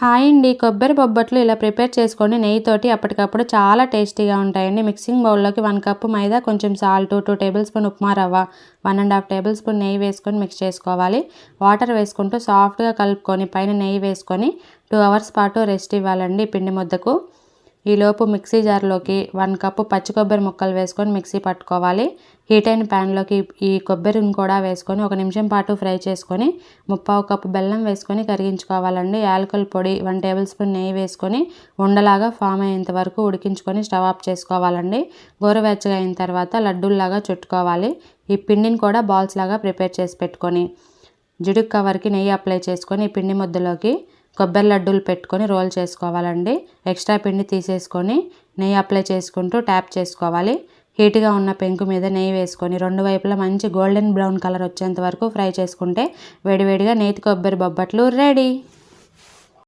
Hi అండి. కొబ్బరి బొబ్బట్లు ఇలా ప్రిపేర్ చేసుకోండి నెయ్యితోటి. అప్పటికప్పుడు చాలా టేస్టీగా ఉంటాయండి. మిక్సింగ్ బౌల్లోకి 1 కప్పు మైదా, కొంచెం సాల్ట్, 2 టేబుల్ స్పూన్ ఉప్మా రవ్వ, 1½ టేబుల్ స్పూన్ నెయ్యి వేసుకొని మిక్స్ చేసుకోవాలి. వాటర్ వేసుకుంటూ సాఫ్ట్గా కలుపుకొని పైన నెయ్యి వేసుకొని 2 అవర్స్ పాటు రెస్ట్ ఇవ్వాలండి పిండి ముద్దకు. ఈలోపు మిక్సీ జార్లోకి 1 కప్పు పచ్చి కొబ్బరి ముక్కలు వేసుకొని మిక్సీ పట్టుకోవాలి. హీట్ అయిన ప్యాన్లోకి ఈ కొబ్బరిని కూడా వేసుకొని 1 నిమిషం పాటు ఫ్రై చేసుకొని 3/4 కప్పు బెల్లం వేసుకొని కరిగించుకోవాలండి. యాలకుల పొడి 1 టేబుల్ స్పూన్ నెయ్యి వేసుకొని ఉండలాగా ఫామ్ అయ్యేంత వరకు ఉడికించుకొని స్టవ్ ఆఫ్ చేసుకోవాలండి. గోరువెచ్చగా అయిన తర్వాత లడ్డూల్లాగా చుట్టుకోవాలి. ఈ పిండిని కూడా బాల్స్ లాగా ప్రిపేర్ చేసి పెట్టుకొని జిడుక్ కవర్కి నెయ్యి అప్లై చేసుకొని ఈ పిండి ముద్దలోకి కొబ్బరి లడ్డూలు పెట్టుకొని రోల్ చేసుకోవాలండి. ఎక్స్ట్రా పిండి తీసేసుకొని నెయ్యి అప్లై చేసుకుంటూ ట్యాప్ చేసుకోవాలి. హీట్గా ఉన్న పెంకు మీద నెయ్యి వేసుకొని 2 వైపులా మంచి గోల్డెన్ బ్రౌన్ కలర్ వచ్చేంత వరకు ఫ్రై చేసుకుంటే వేడివేడిగా నేతి కొబ్బరి బొబ్బట్లు రెడీ.